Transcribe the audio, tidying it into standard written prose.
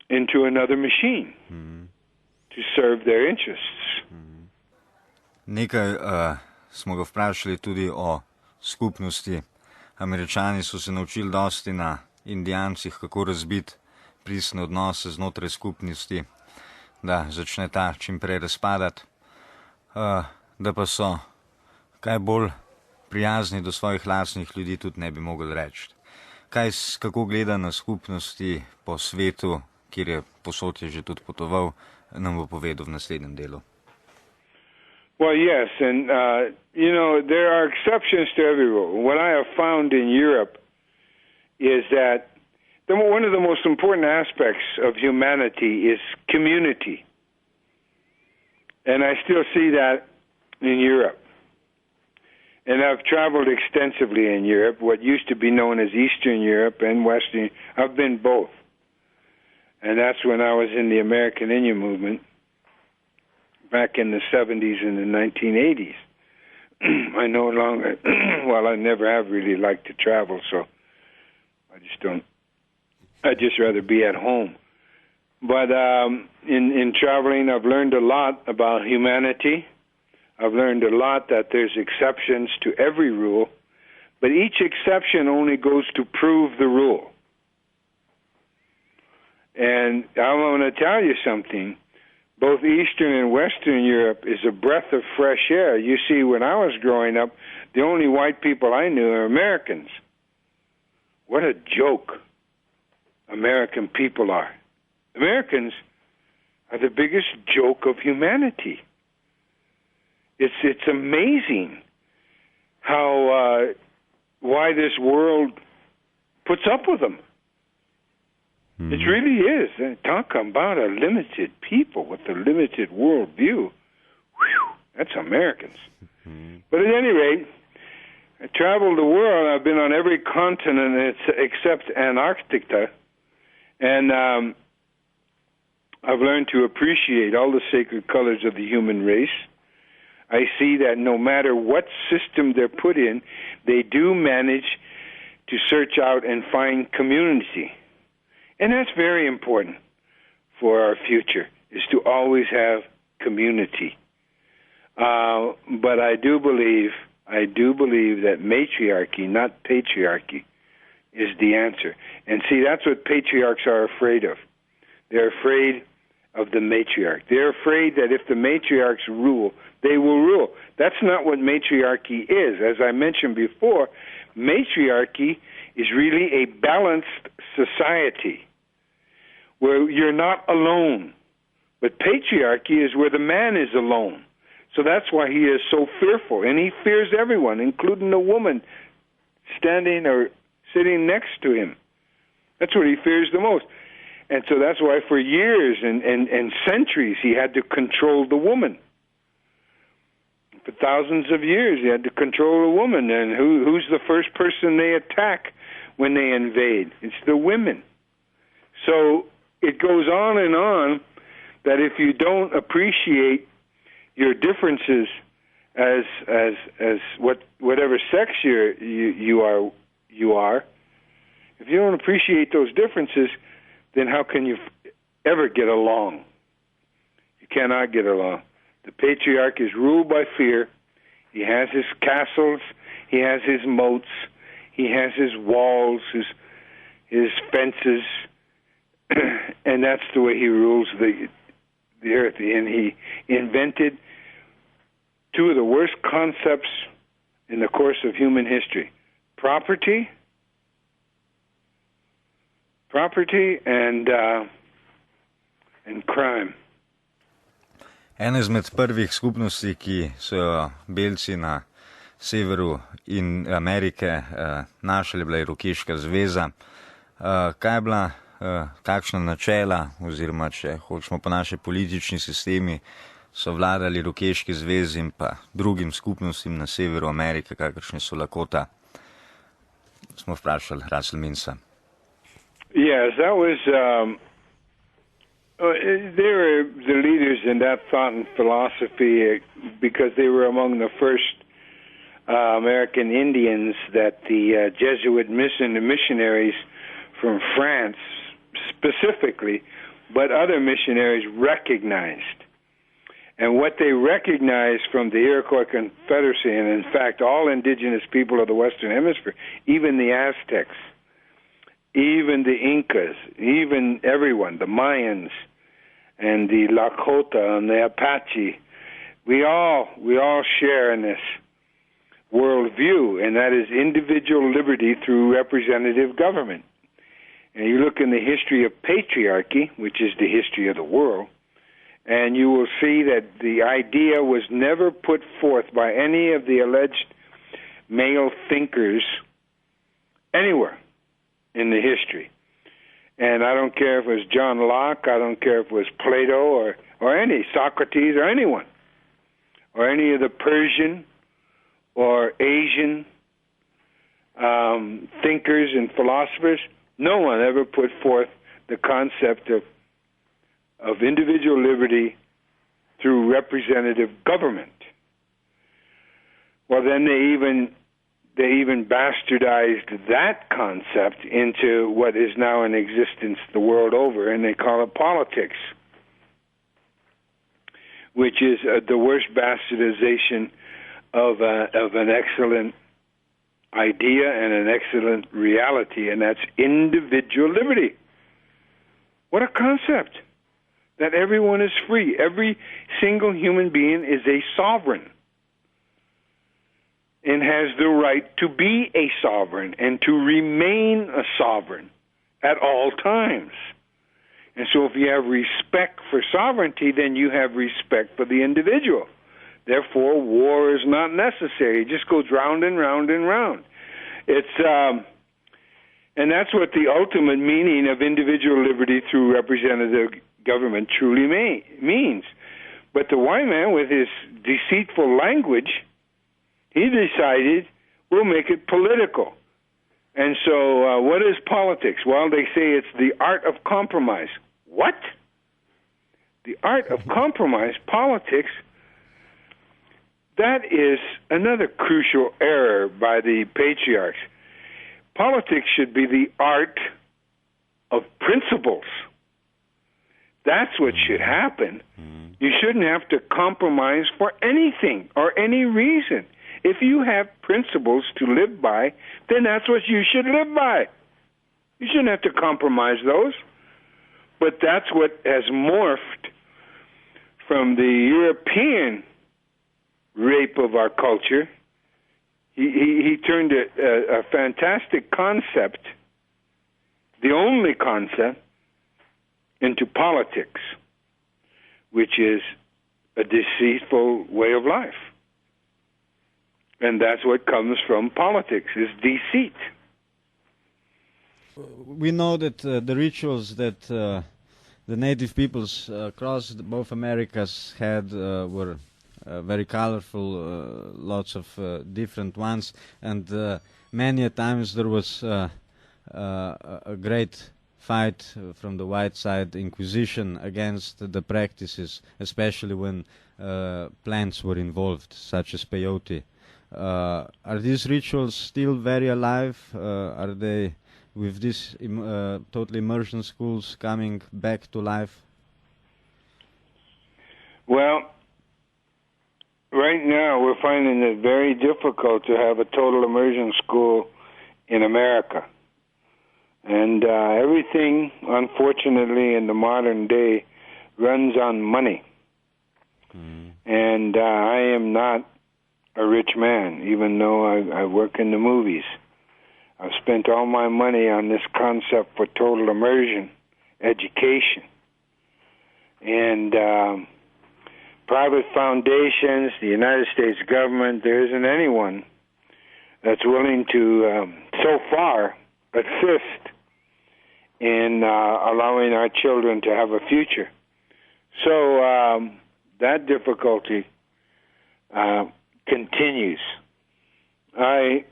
into another machine to serve their interests. Nekaj smo ga vprašali tudi o skupnosti. Američani so se naučili dosti na Indijancih, kako razbiti pristne odnose znotraj skupnosti, da začne ta čim prej razpadati, da pa so kaj bolj prijazni do svojih lastnih ljudi, tudi ne bi mogli reči. Kako gleda na skupnosti po svetu, kjer je posod je že tudi potoval, nam bo povedal v naslednjem delu. Well, yes, and, there are exceptions to every rule. What I have found in Europe is that one of the most important aspects of humanity is community. And I still see that in Europe. And I've traveled extensively in Europe, what used to be known as Eastern Europe and Western. I've been both. And that's when I was in the American Indian movement back in the 70s and the 1980s. I no longer, I never have really liked to travel, so I'd just rather be at home. But in traveling, I've learned a lot about humanity. I've learned a lot that there's exceptions to every rule, but each exception only goes to prove the rule. And I want to tell you something. Both Eastern and Western Europe is a breath of fresh air. You see, when I was growing up, the only white people I knew are Americans. What a joke American people are. Americans are the biggest joke of humanity. It's amazing how why this world puts up with them. It really is. Talk about a limited people with a limited worldview. Whew, that's Americans. But at any rate, I traveled the world. I've been on every continent except Antarctica. And I've learned to appreciate all the sacred colors of the human race. I see that no matter what system they're put in, they do manage to search out and find community. And that's very important for our future, is to always have community. But I do believe that matriarchy, not patriarchy, is the answer. And see, that's what patriarchs are afraid of. They're afraid of the matriarch. They're afraid that if the matriarchs rule, they will rule. That's not what matriarchy is. As I mentioned before, matriarchy is really a balanced society where you're not alone. But patriarchy is where the man is alone. So that's why he is so fearful. And he fears everyone, including the woman standing or sitting next to him. That's what he fears the most. And so that's why for years and centuries he had to control the woman. For thousands of years he had to control the woman. And who's the first person they attack when they invade? It's the women. So it goes on that if you don't appreciate your differences as whatever sex you are, if you don't appreciate those differences, then how can you ever get along? You cannot get along. The patriarch is ruled by fear. He has his castles, he has his moats, he has his walls, his fences, and that's the way he rules the earth. And he invented two of the worst concepts in the course of human history: property and crime. Ena izmed prvih skupnosti, ki so jo belci na severu in Amerike našli, je bila Irokeška zveza. Kaj je bila, kakšna načela, oziroma če hočemo po naši politični sistemi, so vladali Irokeški zvezi in pa drugim skupnostim na severu Amerike, kakršne so Lakotah? Smo vprašali Russell Minsa. Yes, that was... they were the leaders in that thought and philosophy because they were among the first American Indians that the Jesuit missionaries from France specifically but other missionaries recognized. And what they recognized from the Iroquois Confederacy, and in fact all indigenous people of the Western Hemisphere, even the Aztecs, even the Incas, even everyone, the Mayans, and the Lakotah and the Apache, we all share in this worldview, and that is individual liberty through representative government. And you look in the history of patriarchy, which is the history of the world, and you will see that the idea was never put forth by any of the alleged male thinkers anywhere in the history. And I don't care if it was John Locke, I don't care if it was Plato or any, Socrates or anyone, or any of the Persian or Asian thinkers and philosophers. No one ever put forth the concept of individual liberty through representative government. Well, then they even bastardized that concept into what is now in existence the world over, and they call it politics, which is the worst bastardization of an excellent idea and an excellent reality, and that's individual liberty. What a concept! That everyone is free. Every single human being is a sovereign and has the right to be a sovereign and to remain a sovereign at all times. And so if you have respect for sovereignty, then you have respect for the individual. Therefore, war is not necessary. It just goes round and round and round. And that's what the ultimate meaning of individual liberty through representative government truly means. But the white man, with his deceitful language, he decided, we'll make it political. And so what is politics? Well, they say it's the art of compromise. What? The art of compromise, politics? That is another crucial error by the patriarchs. Politics should be the art of principles. That's what should happen. You shouldn't have to compromise for anything or any reason. If you have principles to live by, then that's what you should live by. You shouldn't have to compromise those. But that's what has morphed from the European rape of our culture. He turned a fantastic concept, the only concept, into politics, which is a deceitful way of life. And that's what comes from politics, is deceit. We know that the rituals that the native peoples across both Americas had were very colorful, lots of different ones, and many a times there was a great fight from the white side, Inquisition, against the practices, especially when plants were involved, such as peyote. Are these rituals still very alive? Are they, with these total immersion schools, coming back to life? Well, right now we're finding it very difficult to have a total immersion school in America. And everything, unfortunately, in the modern day runs on money. And I am not a rich man, even though I work in the movies. I've spent all my money on this concept for total immersion education. And private foundations, the United States government, there isn't anyone that's willing to, so far, assist in allowing our children to have a future. So that difficulty continues. I